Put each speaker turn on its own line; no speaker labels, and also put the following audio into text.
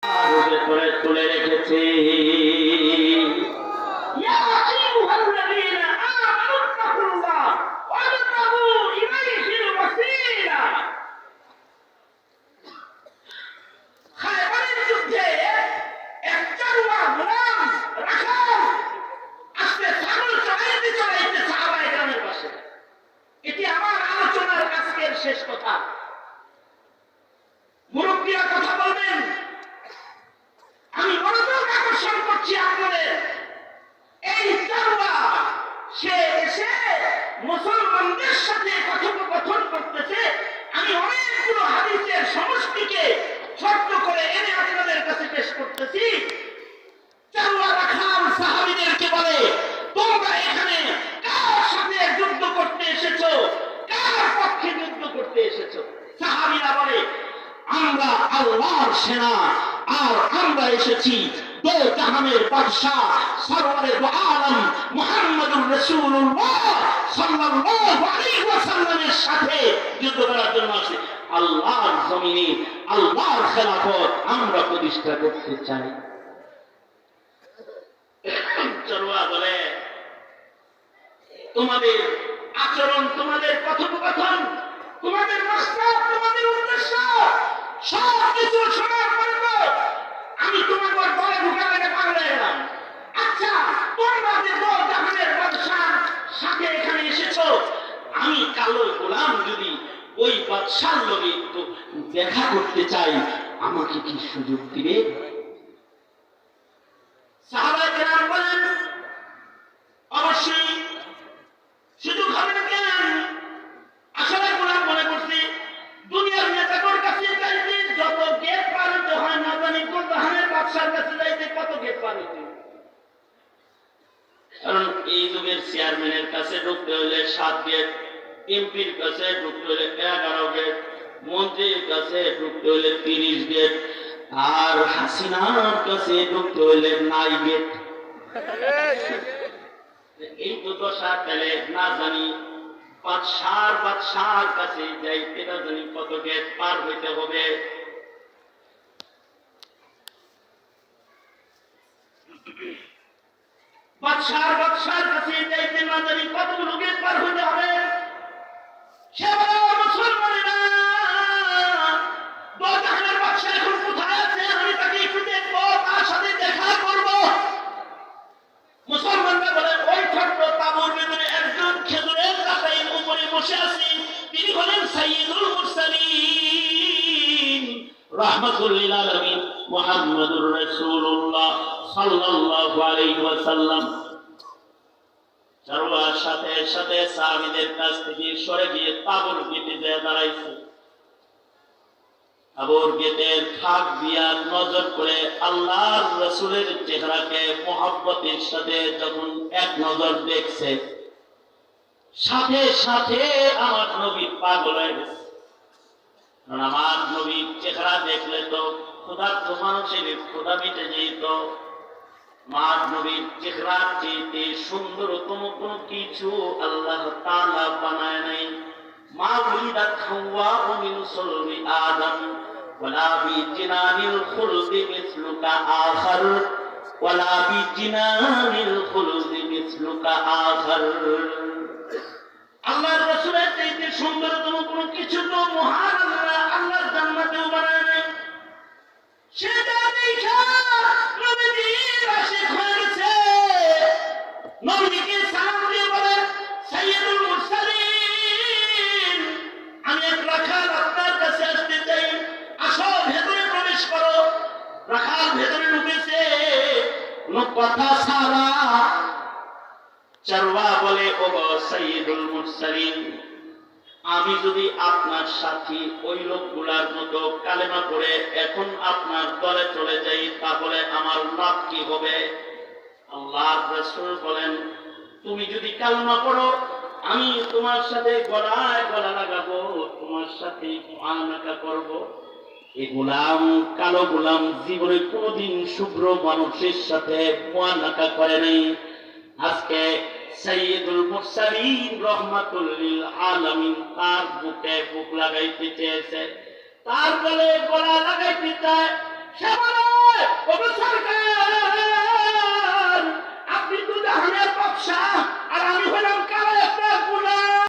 করে তুলে রেখেছে। এটি আমার আলোচনার আজকের শেষ কথা। মুরব্বীরা কথা বলবেন, আমি মনোযোগ আকর্ষণ করছি আপনাদের। এই চারুয়া সে এসে মুসলমানদের সাথে কথোপকথন করতেছে। আমি অনেকগুলো হাদিসের সমষ্টিকে ছোট্ট করে এনে আপনাদের কাছে পেশ করতেছি। চারুয়া রাখাল সাহাবীদেরকে বলে, তোমরা এখানে কার সাথে যুদ্ধ করতে এসেছো, কার পক্ষে যুদ্ধ করতে এসেছো? সাহাবীরা বলে, আমরা আল্লাহর সেনা, আর আমরা এসেছি দো জাহানের বাদশা সরওয়ারে দো আলম মুহাম্মদুর রাসূলুল্লাহ সাল্লাল্লাহু আলাইহি ওয়াসাল্লামের সাথে যুদ্ধ করার জন্য আসে। আল্লাহর জমিনে আল্লাহর খেলাফত আমরা প্রতিষ্ঠা করতে চাই। চরুয়া বলে, তোমাদের আচরণ, তোমাদের কথোপকথন, তোমাদের মাকসাদ, তোমাদের উদ্দেশ্য সব কিছু শোনার পরে তো আমি তোমাদের দলে ঢুকার আগে পাগল হয়ে গেলাম। আচ্ছা, তোমরা যে দো জাহানের বাদশার সাথে এখানে এসেছো, আমি কালো গোলাম যদি ওই বাদশার লগে একটু দেখা করতে চাই, আমাকে কি সুযোগ দিবে? সাহাবায়ে কেরাম বলেন, অবশ্যই সুযোগ হবে না কেন? আসলে গোলাম মনে করছি দুনিয়ার নেতাদের কাছে যাইতে যত গেট পার হতে হয় না জানি কোন জাহানের বাদশার কাছে যাইতে কত গেট পার হতে। কারণ এই যুগের চেয়ারম্যানের কাছে ঢুকতে হলে 7 গেট, এমপির কাছে ঢুকতে হলে 11 গেট, মন্ত্রীর কাছে ঢুকতে হলে 30 গেট, আর হাসিনার কাছে ঢুকতে হলে 9 গেট। এই তো দশা পেলে না জানি বাদশার কাছে যাইতে না জানি কত গেট পার হইতে হবে। বাদশার কাছে যাইতে না জানি কতগুলো গেট পার হইতে হবে। সে মুসলমানেরা, দো জাহানের বাদশা এখন কোথায় আছে, আমি তাকে একটু দেখবো, তার সাথে দেখা করবো। মুসলমানরা বলে, ওই ছোট্ট তাঁবুর ভিতরে একজন খেজুরের কাটাইয়ের উপরে বসে আছেন, তিনি হলেন সাইয়্যিদুল মুরসালিন রাহমাতুল লিল আলামিন মুহাম্মদুর রাসূলুল্লাহ সাল্লাল্লাহু আলাইহি ওয়াসাল্লাম। চারুয়ার সাথে সাথে সাহাবীদের কাছ থেকে সরে গিয়ে তাঁবুর গেটে যেয়ে দাঁড়াইছে। তাঁবুর গেটের ফাঁক দিয়া নজর করে আল্লাহর রাসূলের চেহারাকে মুহাব্বতের সাথে যখন এক নজর দেখছে, সাথে সাথে আমার নবী পাগল হয়ে গেছে। কারণ আমার নবীর চেহারা দেখলে তো ক্ষুধার্ত মানুষের ক্ষুধা মিটে যেত। আমার নবীর চেহারার চেয়ে সুন্দরতম কোন কিছু আল্লাহ তাআলা বানায় নাই। মা উলিদাত হাওয়া মিন সুলবি আদম ওয়ালা বিজিনানিল খুলদি মিসলুকা আখার ওয়ালা বিজিনানিল খুলদি মিসলুকা আখার। আল্লাহর রাসূলের চাইতে সুন্দরতম কোন কিছু তো মহান আল্লাহর জান্নাতেও বানায় নাই। সেটা দেখা নবীজির আশিক হয়ে গেছে। নবীকে সালাম দিয়ে বলে, সাইয়্যিদুল মুরসালিন, আমি এক রাখাল আপনার কাছে আসতে চাই, আসো ভেতরে প্রবেশ করো। রাখাল ভেতরে ঢুকেছে, কোনো কথা ছাড়া। চারওয়া বলে, ও সাইয়্যিদুল মুরসালিন, আমি যদি আপনার সাথী ওই লোকগুলার মতো কালেমা পড়ে এখন আপনার দলে চলে যাই, তাহলে আমার লাভ কি হবে? আল্লাহর রাসূল বলেন, তুমি যদি কালেমা পড়ো, আমি তোমার সাথে গলায় গলা লাগাবো, তোমার সাথে মুআনাকা করব। এই গোলাম, কালো গোলাম জীবনে কোনোদিন শুভ্র মানুষের সাথে মুআনাকা করে নাই। আজকে সাইয়্যিদুল মুরসালিন রাহমাতুল লিল আলামিন তার বুকে বুক লাগাইতে চেয়েছে, তার গলায় গলা লাগাইতে চায়। সে বলে,